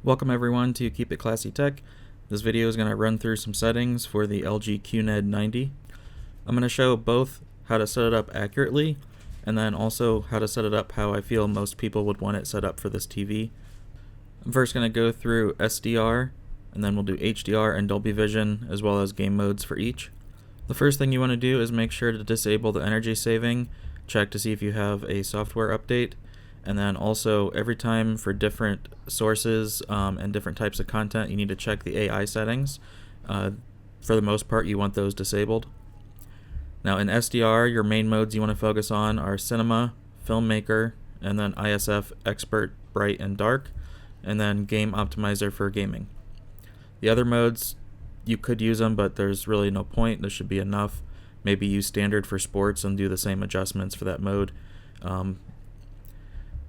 Welcome everyone to Keep It Classy Tech. This video is going to run through some settings for the LG QNED 90. I'm going to show both how to set it up accurately and then also how to set it up how I feel most people would want it set up for this TV. I'm first going to go through SDR and then we'll do HDR and Dolby Vision as well as game modes for each. The first thing you want to do is make sure to disable the energy saving, check to see if you have a software update. And then also every time for different sources and different types of content, you need to check the AI settings. For the most part, you want those disabled. Now in SDR, your main modes you want to focus on are Cinema, Filmmaker, and then ISF, Expert, Bright, and Dark, and then Game Optimizer for gaming. The other modes, you could use them, but there's really no point. There should be enough. Maybe use Standard for sports and do the same adjustments for that mode.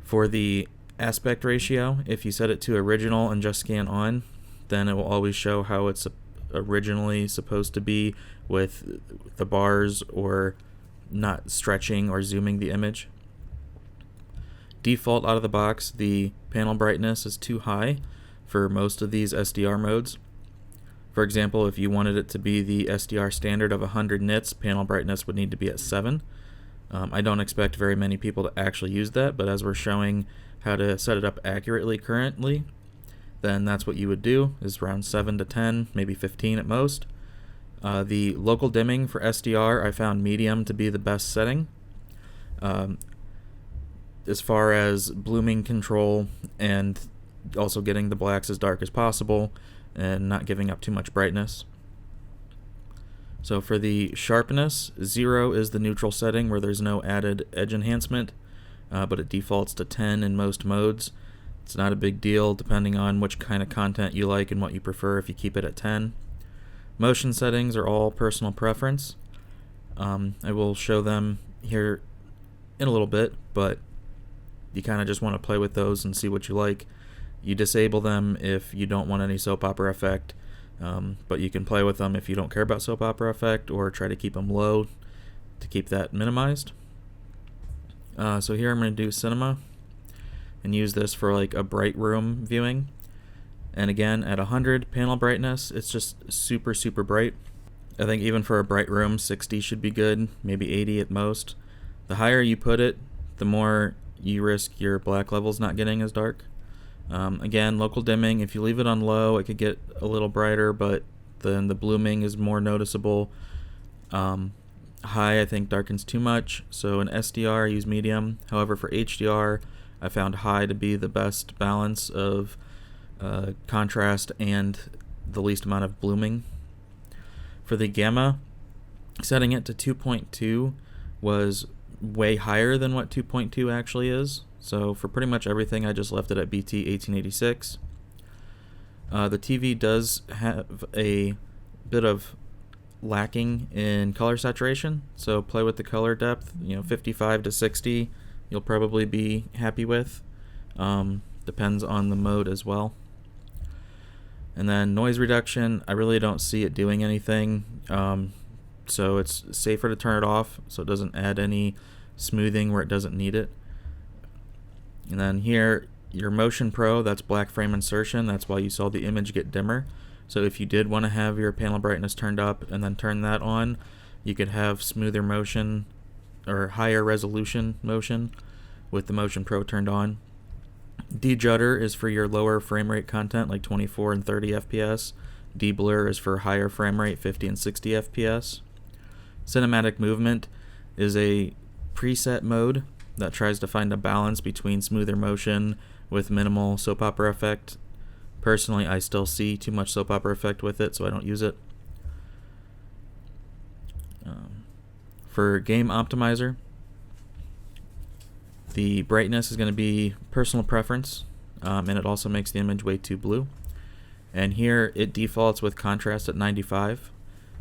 For the aspect ratio, if you set it to original and just scan on, then it will always show how it's originally supposed to be with the bars or not stretching or zooming the image. Default out of the box, the panel brightness is too high for most of these SDR modes. For example, if you wanted it to be the SDR standard of 100 nits, panel brightness would need to be at 7. I don't expect very many people to actually use that, but as we're showing how to set it up accurately currently, then that's what you would do, is around 7 to 10, maybe 15 at most. The local dimming for SDR, I found medium to be the best setting. As far as blooming control and also getting the blacks as dark as possible and not giving up too much brightness. So for the sharpness, 0 is the neutral setting where there's no added edge enhancement, but it defaults to 10 in most modes. It's not a big deal depending on which kind of content you like and what you prefer if you keep it at 10. Motion settings are all personal preference. I will show them here in a little bit, but you kind of just want to play with those and see what you like. You disable them if you don't want any soap opera effect. But you can play with them if you don't care about soap opera effect, or try to keep them low to keep that minimized. So here I'm going to do Cinema and use this for like a bright room viewing. And again, at 100 panel brightness, it's just super bright. I think even for a bright room, 60 should be good, maybe 80 at most. The higher you put it, the more you risk your black levels not getting as dark. Again, local dimming, if you leave it on low, it could get a little brighter, but then the blooming is more noticeable. High, I think, darkens too much, so in SDR, I use medium. However, for HDR, I found high to be the best balance of contrast and the least amount of blooming. For the gamma, setting it to 2.2 was way higher than what 2.2 actually is. So for pretty much everything, I just left it at BT 1886. The TV does have a bit of lacking in color saturation, so play with the color depth. 55 to 60 you'll probably be happy with. Depends on the mode as well. And then noise reduction, I really don't see it doing anything, so it's safer to turn it off so it doesn't add any smoothing where it doesn't need it. And then here, your Motion Pro, that's black frame insertion. That's why you saw the image get dimmer. So if you did want to have your panel brightness turned up and then turn that on, you could have smoother motion or higher resolution motion with the Motion Pro turned on. De-judder is for your lower frame rate content like 24 and 30 FPS. De-blur is for higher frame rate 50 and 60 FPS. Cinematic movement is a preset mode that tries to find a balance between smoother motion with minimal soap opera effect. Personally, I still see too much soap opera effect with it, so I don't use it. For Game Optimizer, the brightness is going to be personal preference, and it also makes the image way too blue. And here it defaults with contrast at 95.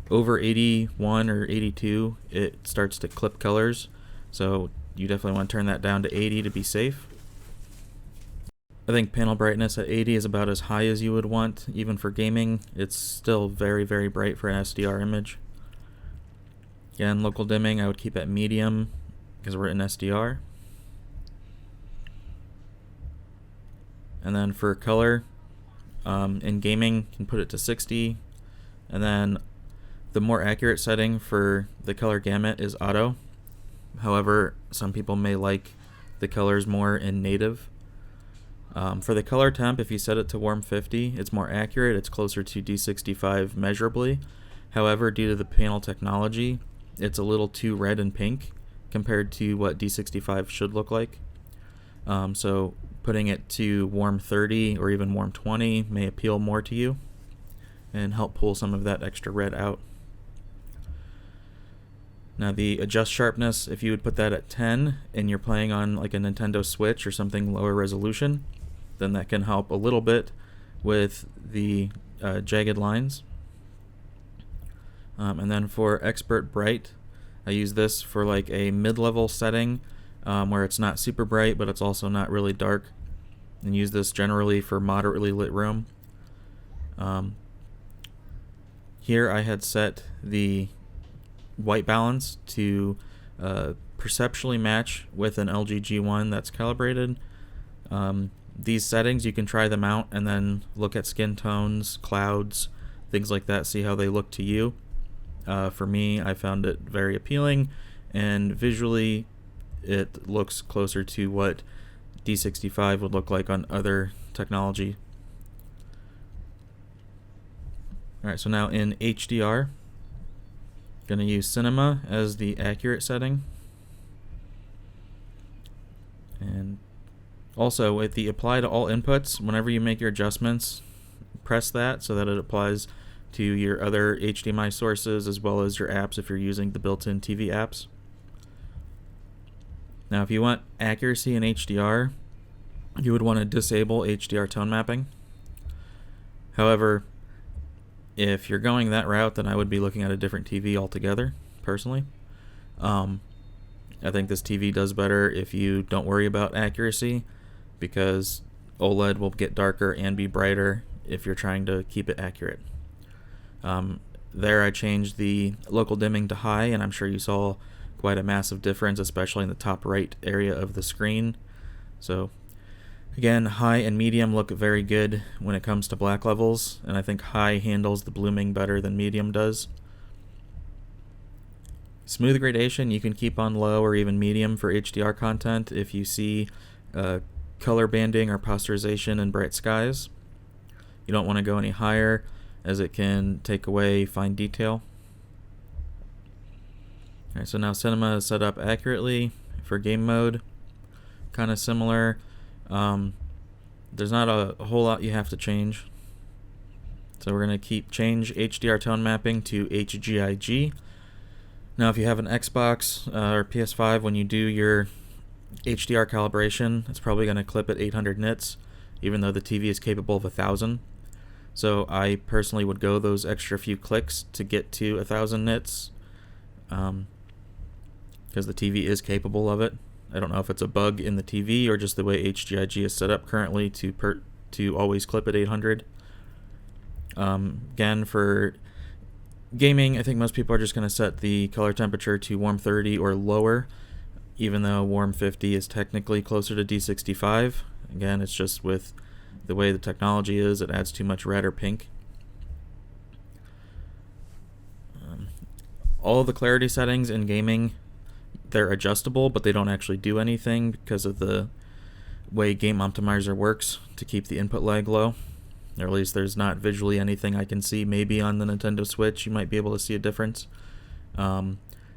Over 81 or 82, it starts to clip colors, so you definitely want to turn that down to 80 to be safe. I think panel brightness at 80 is about as high as you would want. Even for gaming, it's still very bright for an SDR image. Again, local dimming I would keep at medium because we're in SDR. And then for color, In gaming, you can put it to 60, and then the more accurate setting for the color gamut is auto. However, some people may like the colors more in native. For the color temp, if you set it to warm 50, it's more accurate. It's closer to D65 measurably. However, due to the panel technology, it's a little too red and pink compared to what D65 should look like. So putting it to warm 30 or even warm 20 may appeal more to you and help pull some of that extra red out. Now the adjust sharpness, if you would put that at 10 and you're playing on like a Nintendo Switch or something lower resolution, then that can help a little bit with the jagged lines. And then for expert bright, I use this for like a mid-level setting where it's not super bright but it's also not really dark, and use this generally for moderately lit room. Here I had set the white balance to perceptually match with an LG G1 that's calibrated. These settings, you can try them out and then look at skin tones, clouds, things like that, see how they look to you. For me, I found it very appealing, and visually it looks closer to what D65 would look like on other technology. Alright, so now in HDR, going to use Cinema as the accurate setting. And also with the apply to all inputs, whenever you make your adjustments, press that so that it applies to your other HDMI sources as well as your apps if you're using the built-in TV apps. Now if you want accuracy in HDR, you would want to disable HDR tone mapping. However, if you're going that route, then I would be looking at a different TV altogether, personally. I think this TV does better if you don't worry about accuracy, because OLED will get darker and be brighter if you're trying to keep it accurate. There I changed the local dimming to high, and I'm sure you saw quite a massive difference, especially in the top right area of the screen. So again, high and medium look very good when it comes to black levels, and I think high handles the blooming better than medium does. Smooth gradation you can keep on low or even medium for HDR content if you see color banding or posterization in bright skies. You don't want to go any higher, as it can take away fine detail. Alright, so now Cinema is set up accurately. For game mode, kind of similar. There's not a whole lot you have to change. So we're going to change HDR tone mapping to HGIG. Now if you have an Xbox or PS5, when you do your HDR calibration, it's probably going to clip at 800 nits, even though the TV is capable of 1000. So I personally would go those extra few clicks to get to 1000 nits, because the TV is capable of it. I don't know if it's a bug in the TV or just the way HGIG is set up currently to always clip at 800. Again, for gaming, I think most people are just going to set the color temperature to warm 30 or lower, even though warm 50 is technically closer to D65. Again, it's just with the way the technology is, it adds too much red or pink. All the clarity settings in gaming, they're adjustable, but they don't actually do anything because of the way Game Optimizer works to keep the input lag low. Or at least there's not visually anything I can see. Maybe on the Nintendo Switch you might be able to see a difference.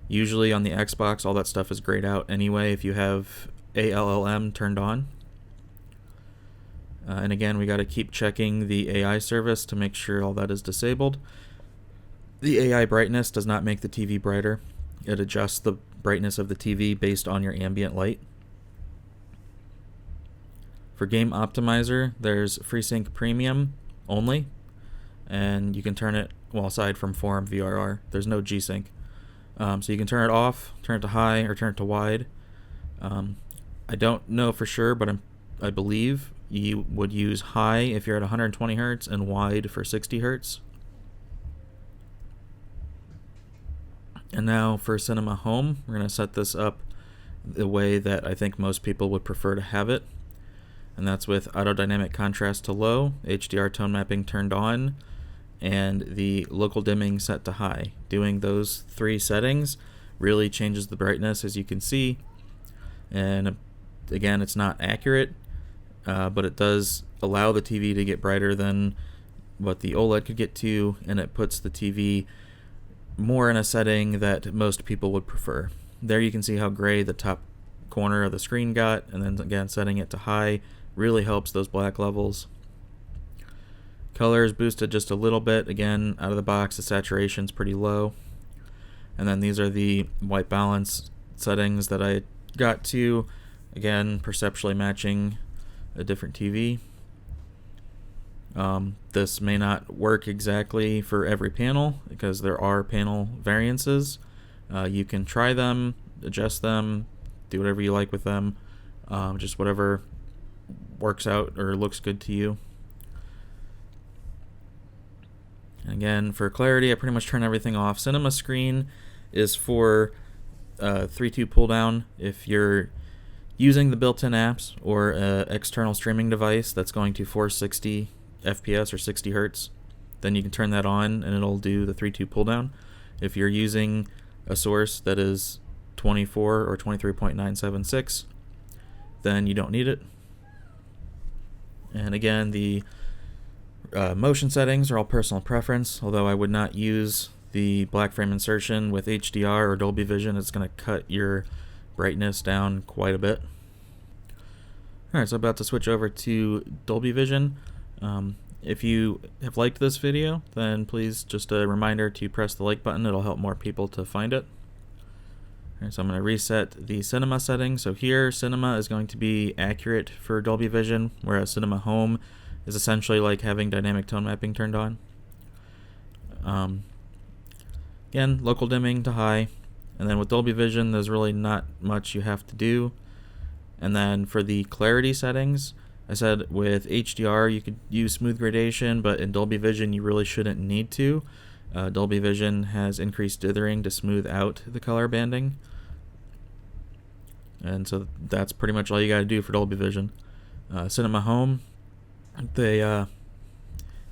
Usually on the Xbox all that stuff is grayed out anyway if you have ALLM turned on. And again, we got to keep checking the AI service to make sure all that is disabled. The AI brightness does not make the TV brighter. It adjusts the brightness of the TV based on your ambient light. For Game Optimizer, there's FreeSync Premium only, and you can turn it, well, aside from Forum VRR, there's no G-Sync. So you can turn it off, turn it to high, or turn it to wide. I don't know for sure, but I believe you would use high if you're at 120 Hz and wide for 60 Hz. And now for Cinema Home, we're going to set this up the way that I think most people would prefer to have it. and that's with auto dynamic contrast to low, HDR tone mapping turned on, and the local dimming set to high. Doing those 3 settings really changes the brightness, as you can see. And again, it's not accurate, but it does allow the TV to get brighter than what the OLED could get to, and it puts the TV more in a setting that most people would prefer. There you can see how gray the top corner of the screen got, and then again, setting it to high really helps those black levels. Color is boosted just a little bit. Again, out of the box, the saturation's pretty low. And then these are the white balance settings that I got to. Again, perceptually matching a different TV. This may not work exactly for every panel because there are panel variances. You can try them, adjust them, do whatever you like with them. Just whatever works out or looks good to you. Again, for clarity, I pretty much turn everything off. Cinema screen is for 3.2 pull down. If you're using the built-in apps or an external streaming device that's going to 460 FPS or 60 Hertz, then you can turn that on and it'll do the 3.2 pull down. If you're using a source that is 24 or 23.976, then you don't need it. And again, the motion settings are all personal preference, although I would not use the black frame insertion with HDR or Dolby Vision. It's going to cut your brightness down quite a bit. Alright, so about to switch over to Dolby Vision. If you have liked this video, then please just a reminder to press the like button. It'll help more people to find it. Alright, so I'm going to reset the cinema settings. So here, cinema is going to be accurate for Dolby Vision, whereas cinema home is essentially like having dynamic tone mapping turned on. Again, local dimming to high. And then with Dolby Vision, there's really not much you have to do. And then for the clarity settings, I said with HDR you could use smooth gradation, but in Dolby Vision you really shouldn't need to. Dolby Vision has increased dithering to smooth out the color banding. And so that's pretty much all you got to do for Dolby Vision. Cinema Home,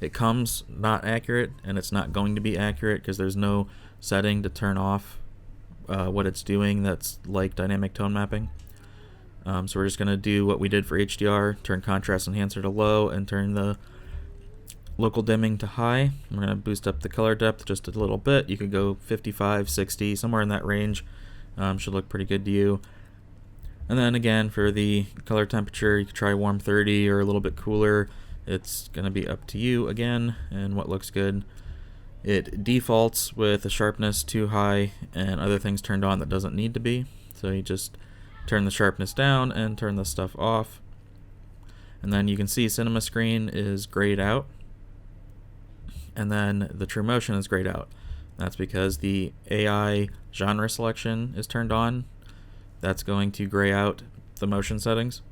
it comes not accurate, and it's not going to be accurate because there's no setting to turn off what it's doing that's like dynamic tone mapping. So we're just going to do what we did for HDR, turn contrast enhancer to low and turn the local dimming to high. I'm going to boost up the color depth just a little bit. You could go 55, 60, somewhere in that range. Should look pretty good to you. And then again, for the color temperature, you could try warm 30 or a little bit cooler. It's going to be up to you again and what looks good. It defaults with a sharpness too high and other things turned on that doesn't need to be. So you just turn the sharpness down and turn the stuff off. And then you can see cinema screen is grayed out. And then the true motion is grayed out. That's because the AI genre selection is turned on. That's going to gray out the motion settings.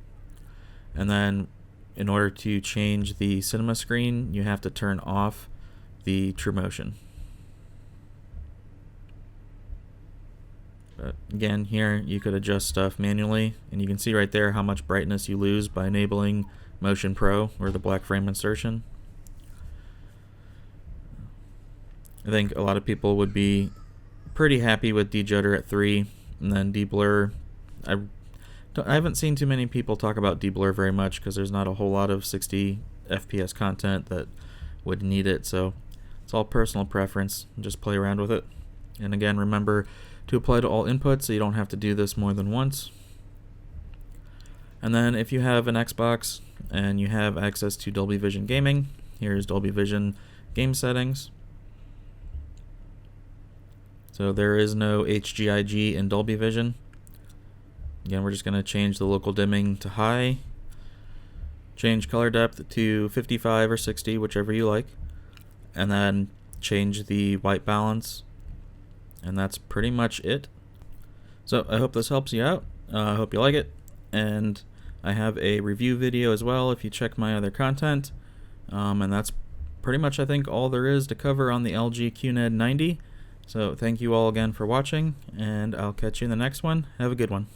And then in order to change the cinema screen, you have to turn off the true motion. But again, here you could adjust stuff manually, and you can see right there how much brightness you lose by enabling Motion Pro or the black frame insertion. I think a lot of people would be pretty happy with de-judder at 3, and then de-blur. I haven't seen too many people talk about de-blur very much because there's not a whole lot of 60 FPS content that would need it, so it's all personal preference. Just play around with it. And again, remember to apply to all inputs so you don't have to do this more than once. And then if you have an Xbox and you have access to Dolby Vision Gaming, here's Dolby Vision game settings. So there is no HGIG in Dolby Vision. Again, we're just going to change the local dimming to high, change color depth to 55 or 60, whichever you like, and then change the white balance, and that's pretty much it. So I hope this helps you out. I hope you like it, and I have a review video as well if you check my other content, and that's pretty much, I think, all there is to cover on the LG QNED 90. So thank you all again for watching, and I'll catch you in the next one. Have a good one.